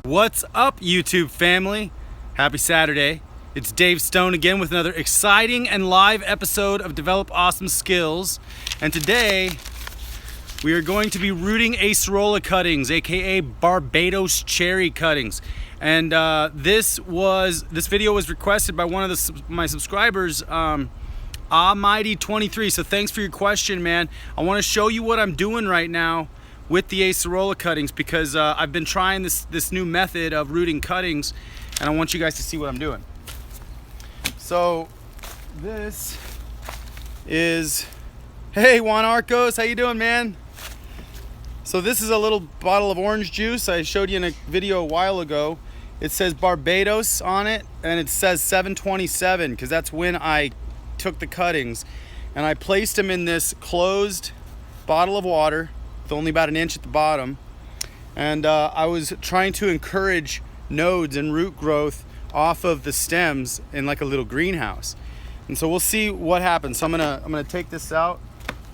What's up, YouTube family? Happy Saturday. It's Dave Stone again with another exciting and live episode of Develop Awesome Skills. And today we are going to be rooting Acerola Cuttings, aka Barbados Cherry Cuttings. And this video was requested by one of my subscribers, Mighty23. So thanks for your question, man. I want to show you what I'm doing right now with the Acerola cuttings because I've been trying this new method of rooting cuttings, and I want you guys to see what I'm doing. So this is, hey Juan Arcos, how you doing, man? So this is a little bottle of orange juice I showed you in a video a while ago. It says Barbados on it, and it says 727 because that's when I took the cuttings, and I placed them in this closed bottle of water with only about an inch at the bottom, and I was trying to encourage nodes and root growth off of the stems in like a little greenhouse. And so we'll see what happens. So I'm gonna take this out.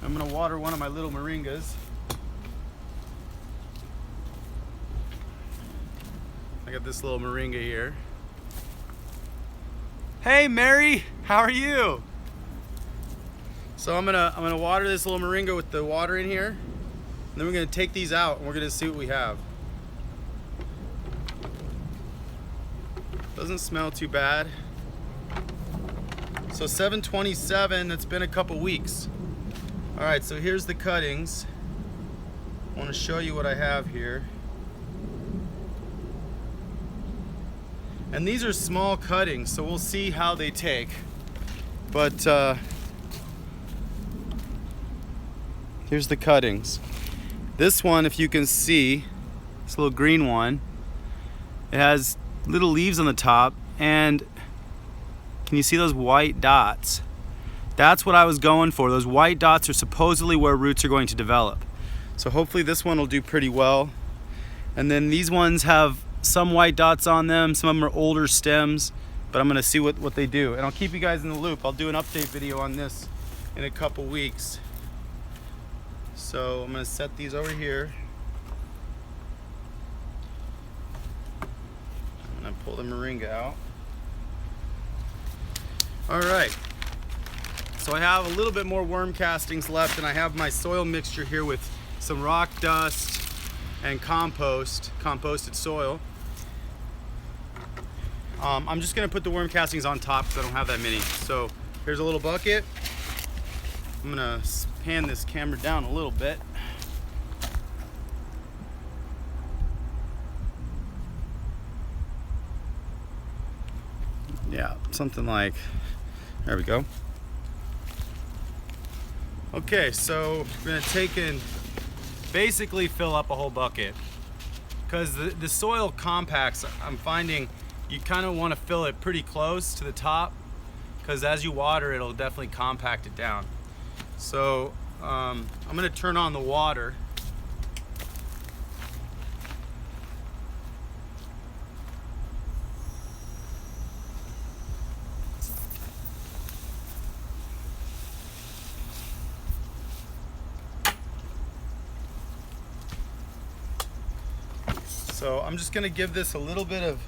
I'm gonna water one of my little moringas. I got this little moringa here. Hey Mary, how are you? So I'm gonna water this little moringa with the water in here. And then we're gonna take these out and we're gonna see what we have. Doesn't smell too bad. So 727, it's been a couple weeks. All right, so here's the cuttings. I wanna show you what I have here. And these are small cuttings, so we'll see how they take. But here's the cuttings. This one, if you can see, this little green one, it has little leaves on the top, and can you see those white dots? That's what I was going for. Those white dots are supposedly where roots are going to develop. So hopefully this one will do pretty well. And then these ones have some white dots on them. Some of them are older stems, but I'm gonna see what they do. And I'll keep you guys in the loop. I'll do an update video on this in a couple weeks. So I'm gonna set these over here. I'm gonna pull the moringa out. All right. So I have a little bit more worm castings left, and I have my soil mixture here with some rock dust and composted soil. I'm just gonna put the worm castings on top because I don't have that many. So here's a little bucket. I'm gonna pan this camera down a little bit. Yeah, something like, there we go. Okay, so we're gonna take and basically fill up a whole bucket because the soil compacts. I'm finding you kind of want to fill it pretty close to the top because as you water it'll definitely compact it down. So I'm going to turn on the water. So I'm just going to give this a little bit of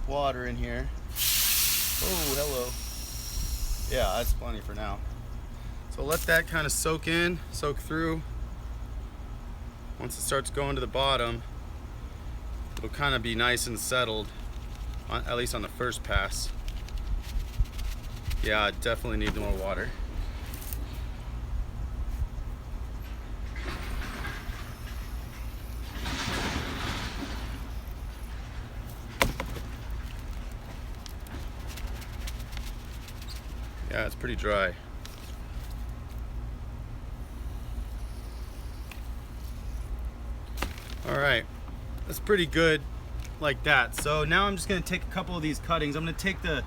water in here. Oh, hello. Yeah, that's plenty for now. So let that kind of soak through. Once it starts going to the bottom, it'll kind of be nice and settled, at least on the first pass. Yeah, I definitely need more water. Yeah, it's pretty dry. All right, that's pretty good like that. So now I'm just gonna take a couple of these cuttings. I'm gonna take the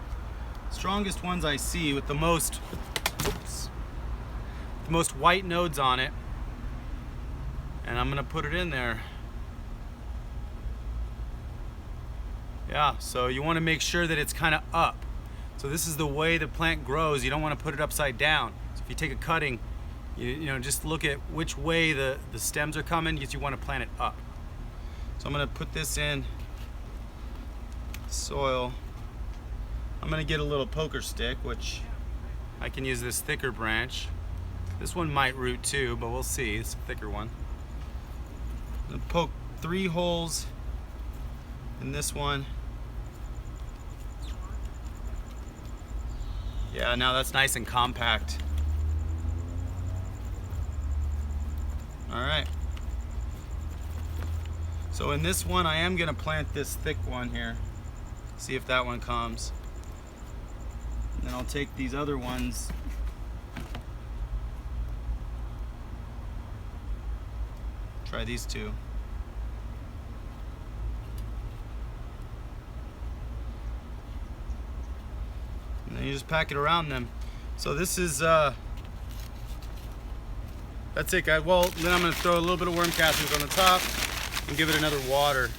strongest ones I see with the most white nodes on it, and I'm gonna put it in there. Yeah, so you wanna make sure that it's kind of up. So this is the way the plant grows. You don't wanna put it upside down. So if you take a cutting, you know, just look at which way the stems are coming because you wanna plant it up. So I'm gonna put this in soil. I'm gonna get a little poker stick, which I can use this thicker branch. This one might root too, but we'll see. It's a thicker one. I'm gonna poke 3 holes in this one. Yeah, now that's nice and compact. All right. So in this one, I am gonna plant this thick one here. See if that one comes. And then I'll take these other ones. Try these 2. And then you just pack it around them. So this is, that's it, guys. Well, then I'm gonna throw a little bit of worm castings on the top and give it another water.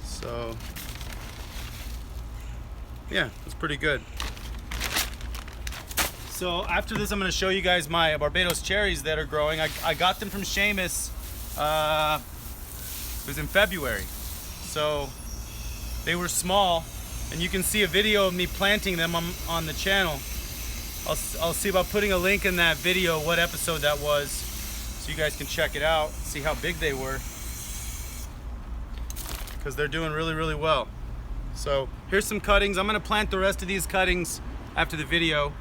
So, yeah, it's pretty good. So after this, I'm gonna show you guys my Barbados cherries that are growing. I got them from Shamus, it was in February. So they were small, and you can see a video of me planting them on the channel. I'll see about putting a link in that video, what episode that was, so you guys can check it out, see how big they were, because they're doing really, really well. So here's some cuttings. I'm gonna plant the rest of these cuttings after the video.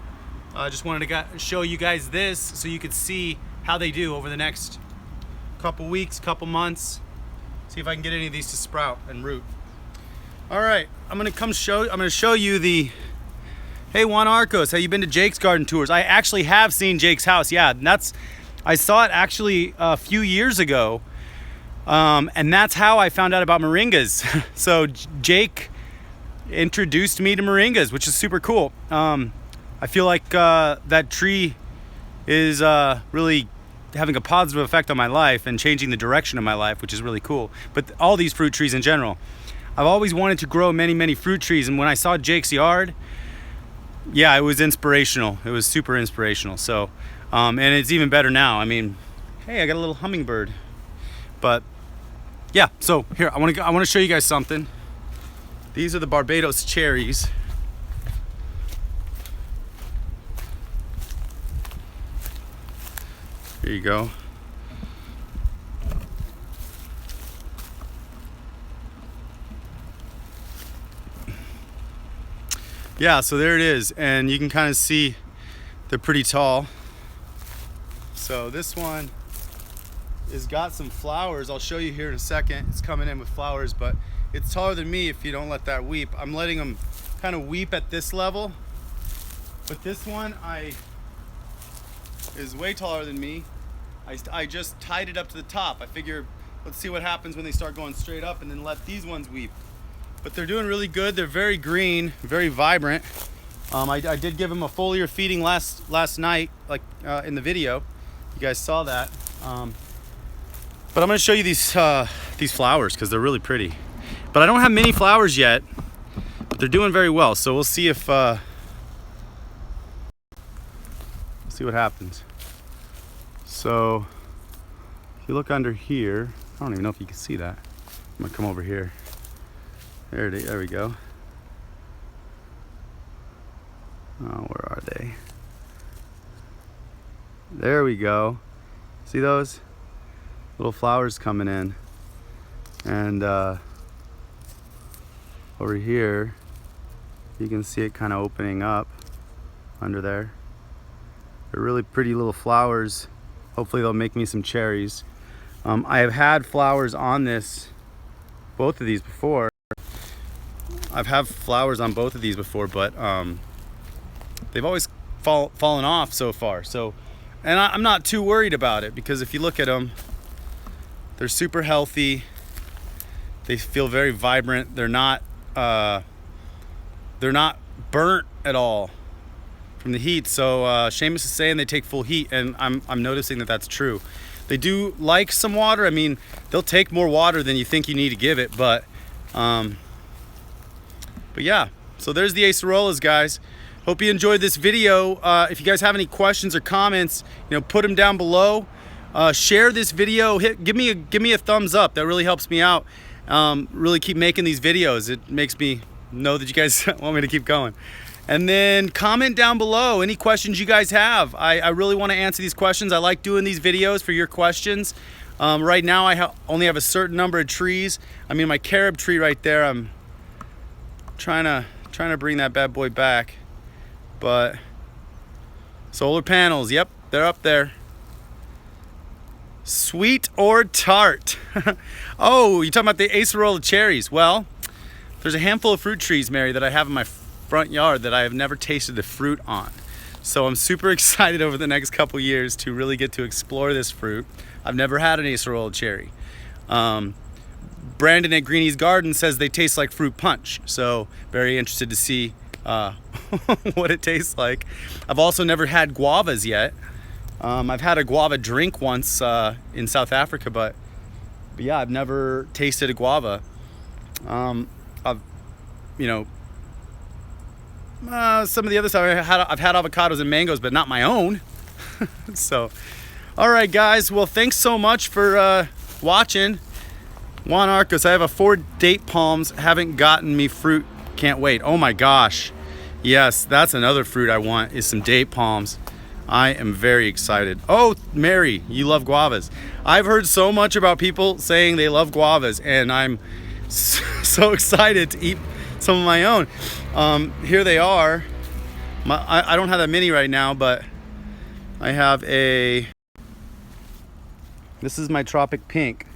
I just wanted to show you guys this so you could see how they do over the next couple weeks, couple months. See if I can get any of these to sprout and root. All right, I'm gonna show you the, hey Juan Arcos, have you been to Jake's garden tours? I actually have seen Jake's house, yeah. And I saw it actually a few years ago. And that's how I found out about moringas. So Jake introduced me to moringas, which is super cool. I feel like that tree is really having a positive effect on my life and changing the direction of my life, which is really cool. But all these fruit trees in general. I've always wanted to grow many, many fruit trees, and when I saw Jake's yard, yeah, it was inspirational. It was super inspirational. So, and it's even better now. I mean, hey, I got a little hummingbird. But yeah, so here, I want to show you guys something. These are the Barbados cherries. Here you go. Yeah, so there it is, and you can kind of see they're pretty tall. So this one has got some flowers. I'll show you here in a second. It's coming in with flowers, but it's taller than me if you don't let that weep. I'm letting them kind of weep at this level, but this one is way taller than me. I just tied it up to the top. I figure let's see what happens when they start going straight up, and then let these ones weep. But they're doing really good. They're very green, very vibrant. I did give them a foliar feeding last night, like in the video. You guys saw that. But I'm gonna show you these flowers because they're really pretty. But I don't have many flowers yet, but they're doing very well. So we'll see if see what happens. So if you look under here, I don't even know if you can see that. I'm gonna come over here. There we go. Oh, where are they? There we go. See those little flowers coming in? And over here, you can see it kind of opening up under there. They're really pretty little flowers. Hopefully they'll make me some cherries. I have had flowers on both of these before. I've had flowers on both of these before, but they've always fallen off so far. So, and I'm not too worried about it because if you look at them, they're super healthy. They feel very vibrant. They're not burnt at all from the heat. So Shamus is saying they take full heat, and I'm noticing that that's true. They do like some water. I mean, they'll take more water than you think you need to give it, but yeah. So there's the Acerolas, guys. Hope you enjoyed this video. If you guys have any questions or comments, put them down below. Share this video. Give me a thumbs up. That really helps me out. really keep making these videos. It makes me know that you guys want me to keep going. And then comment down below any questions you guys have. I really want to answer these questions. I like doing these videos for your questions. Right now I only have a certain number of trees. I mean, my carob tree right there, I'm trying to bring that bad boy back. But solar panels, yep, they're up there. Sweet or tart? Oh, you're talking about the Acerola cherries. Well, there's a handful of fruit trees, Mary, that I have in my front yard that I have never tasted the fruit on. So I'm super excited over the next couple years to really get to explore this fruit. I've never had an Acerola cherry. Brandon at Greenie's Garden says they taste like fruit punch. So very interested to see what it tastes like. I've also never had guavas yet. I've had a guava drink once in South Africa, but yeah, I've never tasted a guava. Some of the other stuff I've had avocados and mangoes, but not my own. So, all right, guys. Well, thanks so much for watching. Juan Arcos. I have 4 date palms. Haven't gotten me fruit. Can't wait. Oh my gosh. Yes, that's another fruit I want, is some date palms. I am very excited. Oh, Mary, you love guavas. I've heard so much about people saying they love guavas, and I'm so excited to eat some of my own. Here they are. I don't have that many right now, but I have this is my Tropic Pink.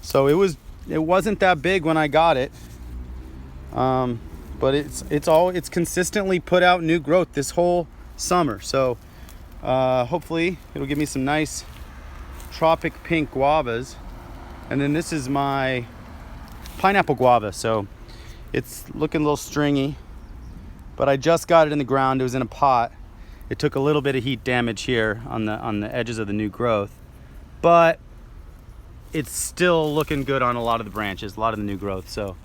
So it wasn't that big when I got it. But it's consistently put out new growth this whole summer. So hopefully it'll give me some nice Tropic Pink guavas. And then this is my pineapple guava. So it's looking a little stringy, but I just got it in the ground. It was in a pot. It took a little bit of heat damage here on the edges of the new growth, but it's still looking good on a lot of the branches, a lot of the new growth. So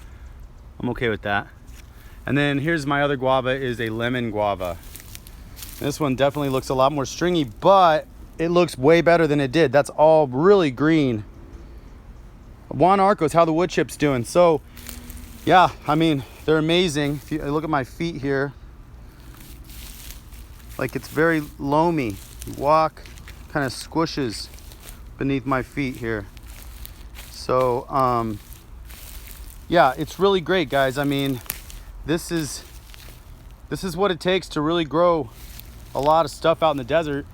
I'm okay with that. And then here's my other guava, is a lemon guava. This one definitely looks a lot more stringy, but it looks way better than it did. That's all really green. Juan Arcos, how the wood chips doing? So yeah, I mean, they're amazing. If you look at my feet here, like, it's very loamy. You walk, kind of squishes beneath my feet here. So yeah, it's really great, guys. I mean, this is what it takes to really grow a lot of stuff out in the desert.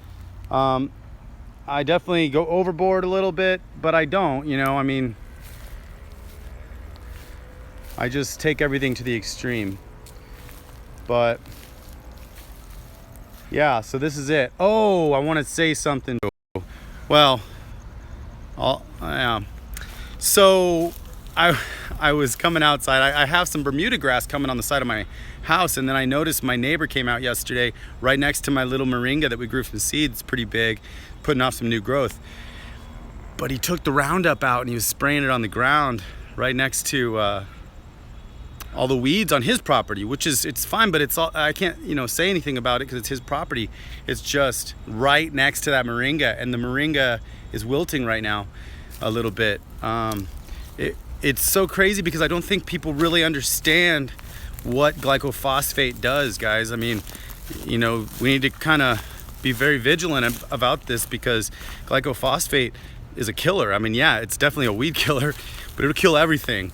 I definitely go overboard a little bit, but I don't, you know. I mean, I just take everything to the extreme. But yeah, so this is it. Oh, I want to say something. Well, so I was coming outside. I have some Bermuda grass coming on the side of my house, and then I noticed my neighbor came out yesterday right next to my little Moringa that we grew from seeds. Pretty big, putting off some new growth. But he took the Roundup out and he was spraying it on the ground right next to all the weeds on his property, which is, it's fine, but it's all, I can't, say anything about it because it's his property. It's just right next to that Moringa, and the Moringa is wilting right now a little bit. It's so crazy because I don't think people really understand what glycophosphate does, guys. I mean, we need to kind of be very vigilant about this, because glycophosphate is a killer. I mean, yeah, it's definitely a weed killer, but it'll kill everything.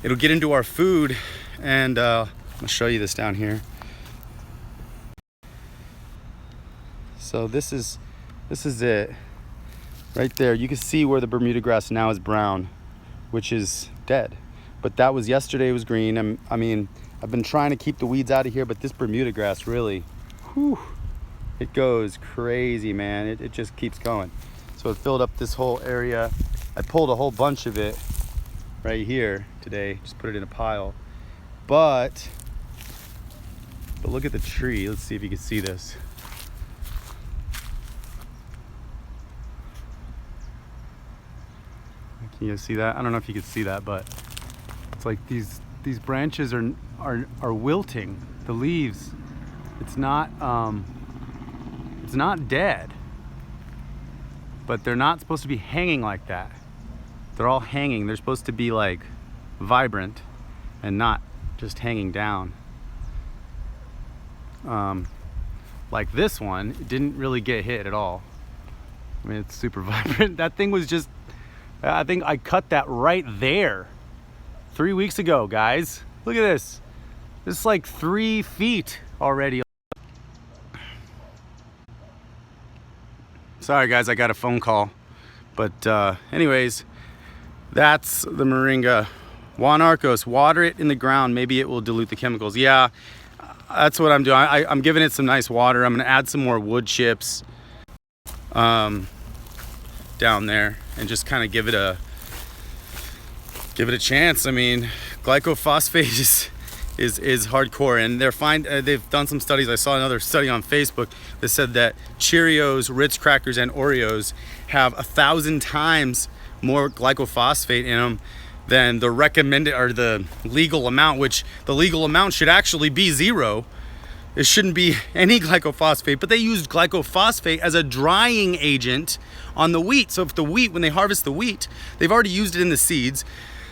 It'll get into our food, and I'll show you this down here. So this is it right there. You can see where the Bermuda grass now is brown, which is dead, but that was yesterday. It was green. I mean, I've been trying to keep the weeds out of here, but this Bermuda grass really, it goes crazy, man. It just keeps going. So it filled up this whole area. I pulled a whole bunch of it right here today, just put it in a pile. But look at the tree. Let's see if you can see this. Can you see that? I don't know if you can see that, but it's like these branches are wilting. The leaves, it's not dead, but they're not supposed to be hanging like that. They're all hanging. They're supposed to be like vibrant and not just hanging down. Like this one, it didn't really get hit at all. I mean, it's super vibrant. That thing was just, I think I cut that right there 3 weeks ago, guys. Look at this. It's like 3 feet already. Sorry guys, I got a phone call. But anyways, that's the Moringa. Juan Arcos, water it in the ground. Maybe it will dilute the chemicals. Yeah, that's what I'm doing. I'm giving it some nice water. I'm gonna add some more wood chips down there and just kind of give it a chance. I mean, glycophosphate is hardcore, and they've done some studies. I saw another study on Facebook that said that Cheerios, Ritz crackers, and Oreos have 1,000 times more glycophosphate in them than the recommended or the legal amount, which the legal amount should actually be 0. It shouldn't be any glycophosphate, but they used glycophosphate as a drying agent on the wheat. So if the wheat, when they harvest the wheat, they've already used it in the seeds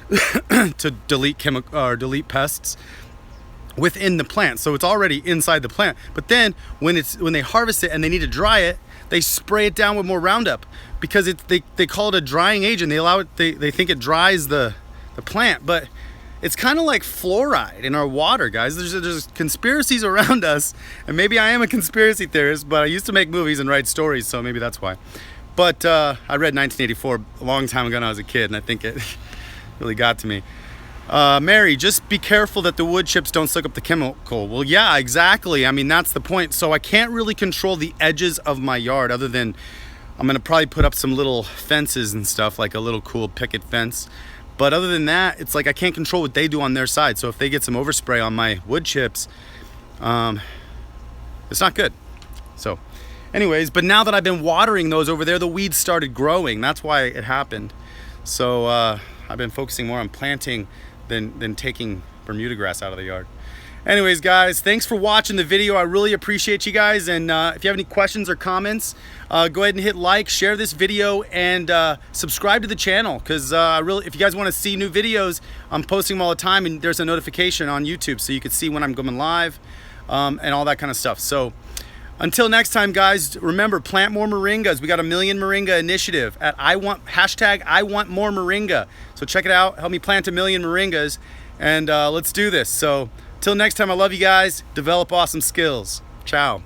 to delete delete pests within the plant. So it's already inside the plant. But then when they harvest it and they need to dry it, they spray it down with more Roundup because they call it a drying agent. They think it dries the plant, but it's kind of like fluoride in our water, guys. There's conspiracies around us, and maybe I am a conspiracy theorist, but I used to make movies and write stories, so maybe that's why. But I read 1984 a long time ago when I was a kid, and I think it really got to me. Mary, just be careful that the wood chips don't soak up the chemical. Well, yeah, exactly. I mean, that's the point. So I can't really control the edges of my yard other than I'm gonna probably put up some little fences and stuff, like a little cool picket fence. But other than that, it's like I can't control what they do on their side. So if they get some overspray on my wood chips, it's not good. So anyways, but now that I've been watering those over there, the weeds started growing. That's why it happened. So I've been focusing more on planting than taking Bermuda grass out of the yard. Anyways, guys, thanks for watching the video. I really appreciate you guys. And if you have any questions or comments, go ahead and hit like, share this video, and subscribe to the channel. Because if you guys want to see new videos, I'm posting them all the time, and there's a notification on YouTube so you can see when I'm going live and all that kind of stuff. So until next time, guys, remember, plant more Moringas. We got a Million Moringa initiative at I want more Moringa. So check it out. Help me plant 1 million Moringas, and let's do this. So till next time, I love you guys. Develop awesome skills. Ciao.